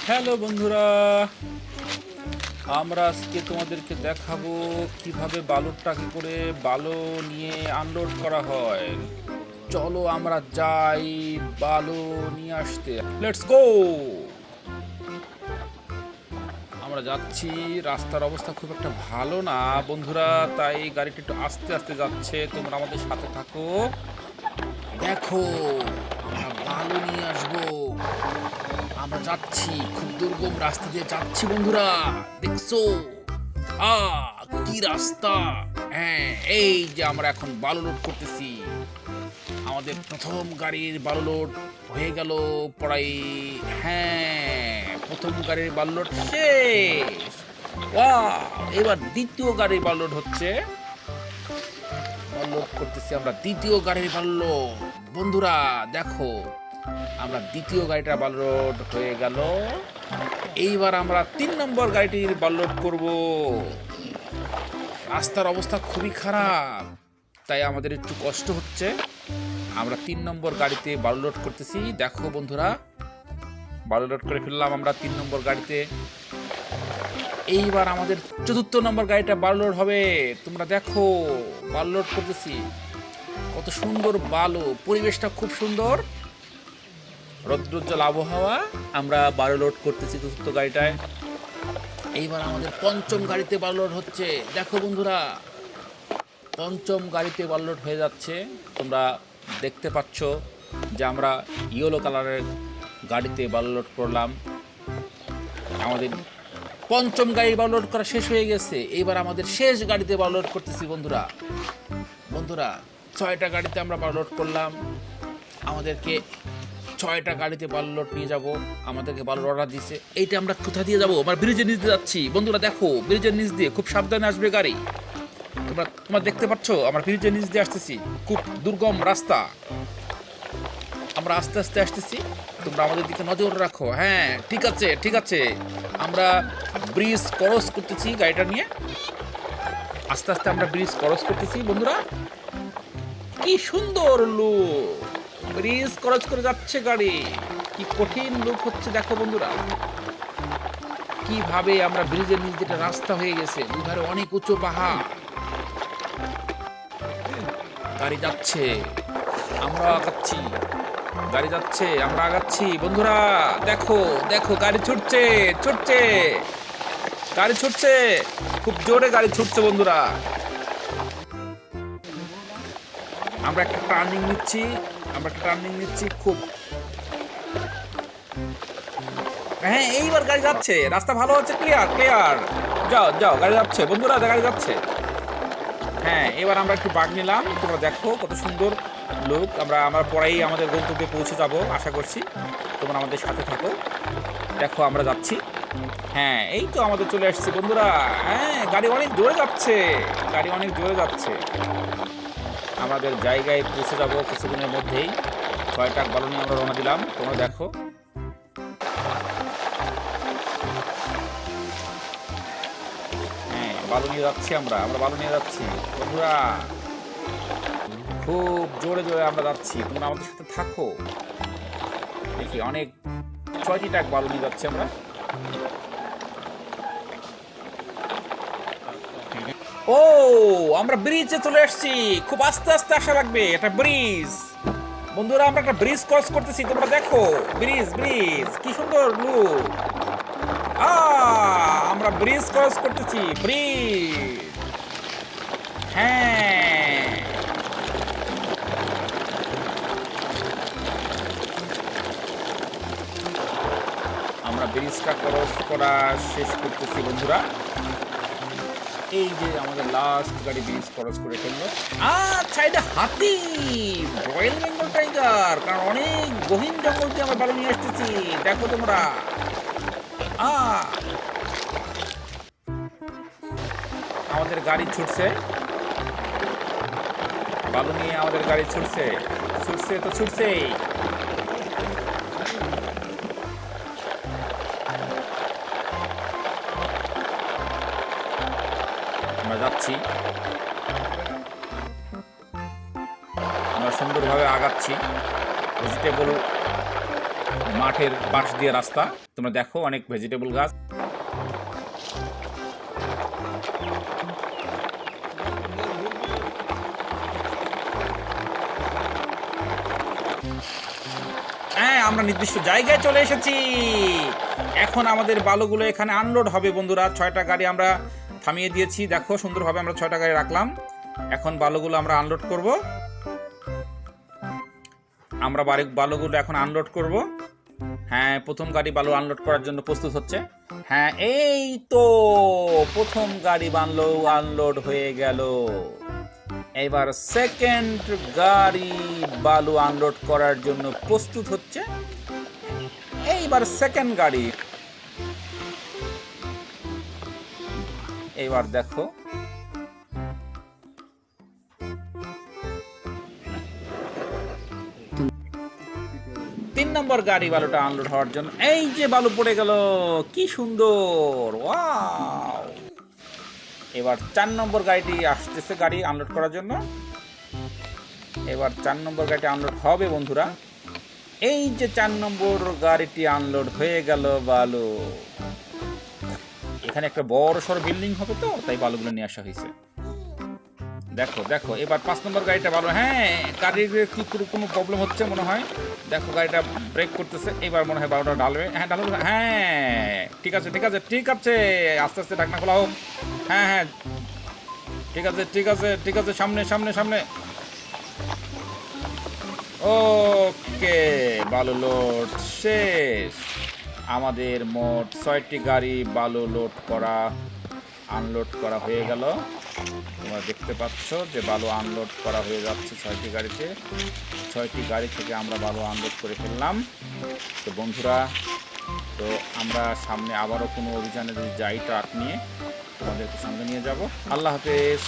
Hello বন্ধুরা, আমরা আজকে তোমাদেরকে দেখাবো কিভাবে বালুর ট্রাকে করে বালু নিয়ে আনলোড করা হয়। চলো আমরা যাই বালু নিয়ে আসতে। Let's go. আমরা যাচ্ছি, রাস্তার অবস্থা খুব একটা ভালো না বন্ধুরা, তাই গাড়িটা একটু আস্তে আস্তে যাচ্ছে। তোমরা আমাদের সাথে থাকো। দেখো, আমরা বালু নিয়ে আসবো। আমরা যাচ্ছি, খুব দুর্গম রাস্তা দিয়ে যাচ্ছি বন্ধুরা, দেখছো? কি রাস্তা! হ্যাঁ, এই যে আমরা এখন বালু লোড করতেছি। আমাদের প্রথম গাড়ির বালু লোড হয়ে গেল প্রায়। হ্যাঁ, প্রথম গাড়ির বালু লোড শেষ। এবার দ্বিতীয় গাড়ির বালু লোড হচ্ছে। বালু লোড করতেছি আমরা দ্বিতীয় গাড়ির বালু লোড। বন্ধুরা দেখো, আমরা দ্বিতীয় গাড়িটা বালু লোড হয়ে গেল। এইবার আমরা 3 নম্বর গাড়িটির বালু লোড করব। রাস্তার অবস্থা খুবই খারাপ, তাই আমাদের একটু কষ্ট হচ্ছে। আমরা 3 নম্বর গাড়িতে বালু লোড করতেছি। দেখো বন্ধুরা, বালু লোড করে ফেললাম আমরা 3 নম্বর গাড়িতে। এইবার আমাদের 4র্থ নম্বর গাড়িটা বালু লোড হবে। তোমরা দেখো, বালু লোড করতেছি। কত সুন্দর বালু, পরিবেশটা খুব সুন্দর, রৌদ্রোজ্জ্বল আবহাওয়া। আমরা বালু লোড করতেছি 4র্থ গাড়িটায়। এইবার আমাদের 5ম গাড়িতে বালু লোড হচ্ছে। দেখো বন্ধুরা, 5ম গাড়িতে বালু লোড হয়ে যাচ্ছে। তোমরা দেখতে পাচ্ছ যে আমরা ইয়েলো কালারের গাড়িতে বালু লোড করলাম। আমাদের 5ম গাড়ির বালু লোড করা শেষ হয়ে গেছে। এইবার আমাদের শেষ গাড়িতে বালু লোড করতেছি বন্ধুরা। বন্ধুরা, 6টা গাড়িতে আমরা বালু লোড করলাম। আমাদেরকে 6টা গাড়িতে বালু লোড নিয়ে যাব। আমাদেরকে বালুর অর্ডার দিয়েছে। এইটা আমরা কোথা দিয়ে যাবো? আমরা ব্রিজের নিচ দিয়ে যাচ্ছি বন্ধুরা। দেখো, ব্রিজের নিচ দিয়ে খুব সাবধানে আসবে গাড়ি। তোমরা দেখতে পাচ্ছ, আমরা ব্রিজের নিচ দিয়ে আসতেছি। খুব দুর্গম রাস্তা, আমরা আস্তে আস্তে আসতেছি। তোমরা আমাদের দিকে নজর রাখো। হ্যাঁ, ঠিক আছে ঠিক আছে। আমরা ব্রিজ ক্রস করতেছি গাড়িটা নিয়ে। আস্তে আস্তে আমরা ব্রিজ ক্রস করতেছি বন্ধুরা। কি সুন্দর লুক, ব্রিজ ক্রস করে যাচ্ছে গাড়ি। কি কঠিন লুক হচ্ছে দেখো বন্ধুরা, কিভাবে আমরা ব্রিজের নিচ যেটা রাস্তা হয়ে গেছে। দুধারে অনেক উঁচু পাহাড়, গাড়ি যাচ্ছে, আমরা আগাচ্ছি। গাড়ি যাচ্ছে, আমরা আগাচ্ছি বন্ধুরা। দেখো দেখো, গাড়ি ছুটছে ছুটছে, গাড়ি ছুটছে, খুব জোরে গাড়ি ছুটছে বন্ধুরা। আমরা একটা টার্নিং নিচ্ছি, খুব। হ্যাঁ, এইবার গাড়ি যাচ্ছে, রাস্তা ভালো হচ্ছে, ক্লিয়ার ক্লিয়ার। যাও যাও, গাড়ি যাচ্ছে বন্ধুরা, গাড়ি যাচ্ছে। হ্যাঁ, এবার আমরা একটু বাগ নিলাম। তোমরা দেখো কত সুন্দর লোক। আমরা পরেই আমাদের গন্তব্যে পৌঁছে যাব আশা করছি। তোমরা আমাদের সাথে থাকো। দেখো, আমরা যাচ্ছি। হ্যাঁ, এই তো আমাদের চলে আসছে বন্ধুরা। হ্যাঁ, গাড়ি অনেক জোরে যাচ্ছে, গাড়ি অনেক জোরে যাচ্ছে। আমাদের জায়গায় পৌঁছে যাব কিছুদিনের মধ্যেই। 6টা বালু নিয়ে আমরা রওনা দিলাম। তোমরা দেখো, হ্যাঁ, বালু নিয়ে যাচ্ছি। আমরা বালু নিয়ে যাচ্ছি বন্ধুরা, খুব জোরে জোরে আমরা যাচ্ছি। তোমরা আমাদের সাথে থাকো। দেখি, অনেক 6টি ট্রাক বালু নিয়ে যাচ্ছি আমরা। ও, আমরা ব্রিজে চলে আসছি। খুব আস্তে আস্তে আসা লাগবে, এটা ব্রিজ বন্ধুরা। আমরা একটা ব্রিজ ক্রস করতেছি। তোমরা দেখো, ব্রিজ ব্রিজ কি সুন্দর লুক। আমরা ব্রিজ ক্রস করতেছি, ব্রিজ। হ্যাঁ, আমরা ব্রিজটা ক্রস করা শেষ করতেছি বন্ধুরা। এই যে আমাদের লাস্ট গাড়ি ব্রিজ ক্রস করে ফেললো। আচ্ছা, এটা হাতি, রয়্যাল বেঙ্গল টাইগার। কারণ অনেক গহীন জঙ্গল দিয়ে আমরা বালু নিয়ে আসতেছি। দেখো তোমরা, আমাদের গাড়ি ছুটছে বালু নিয়ে, আমাদের গাড়ি ছুটছে ছুটছে তো ছুটছেই। আমরা যাচ্ছি, আমরা সুন্দরভাবে আগাচ্ছি। ভেজিটেবল মাঠের পাশ দিয়ে রাস্তা, তোমরা দেখো অনেক ভেজিটেবল গাছ। হ্যাঁ, আমরা নির্দিষ্ট জায়গায় চলে এসেছি। এখন আমাদের বালুগুলো এখানে আনলোড হবে বন্ধুরা। 6টা গাড়ি আমরা থামিয়ে দিয়েছি, দেখো সুন্দরভাবে আমরা 6টা গাড়ি রাখলাম। এখন বালুগুলো আমরা আনলোড করব। আমরা বালুগুলো এখন আনলোড করব। হ্যাঁ, প্রথম গাড়ি বালু আনলোড করার জন্য প্রস্তুত হচ্ছে। হ্যাঁ, এই তো প্রথম গাড়ি বালু আনলোড হয়ে গেল। এবার সেকেন্ড গাড়ি বালু আনলোড করার জন্য প্রস্তুত হচ্ছে। এইবার সেকেন্ড গাড়ি, এবার দেখো 3 নম্বর গাড়ি বালুটা আনলোড হওয়ার জন্য। এই যে বালু পড়ে গেল, কি সুন্দর, ওয়াও। এবার 4 নম্বর গাড়িটি আসতেছে গাড়ি আনলোড করার জন্য। এবার 4 নম্বর গাড়িটি আনলোড হবে বন্ধুরা। এই যে 4 নম্বর গাড়িটি আনলোড হয়ে গেল বালু। এখানে একটা বড় সড় বিল্ডিং হবে, তো তাই বালুগুলো নিয়ে আসা হয়েছে। দেখো দেখো, এবার 5 নম্বর গাড়িটা বালু। হ্যাঁ, গাড়ির কি কোনো প্রবলেম হচ্ছে মনে হয়। দেখো গাড়িটা ব্রেক করতেছে, এবার মনে হয় বালুটা ঢালবে। হ্যাঁ ঢালবে, হ্যাঁ ঠিক আছে ঠিক আছে ঠিক আছে, আস্তে আস্তে ঢাকনা খোলা হোক। হ্যাঁ হ্যাঁ, ঠিক আছে ঠিক আছে ঠিক আছে, সামনে সামনে সামনে। ওকে, বালু লোড শেষ। আমাদের মোট 6টি গাড়ি বালু লোড করা আনলোড করা হয়ে গেল। তোমরা দেখতে পাচ্ছ যে বালু আনলোড করা হয়ে যাচ্ছে 6টি গাড়িতে। 6টি গাড়ি থেকে আমরা বালু আনলোড করে ফেললাম। তো বন্ধুরা, তো আমরা সামনে আবারও কোনো অভিযানে যদি যাই ট্রাক নিয়ে, তোমাদেরকে সঙ্গে নিয়ে যাব। আল্লাহ হাফেজ।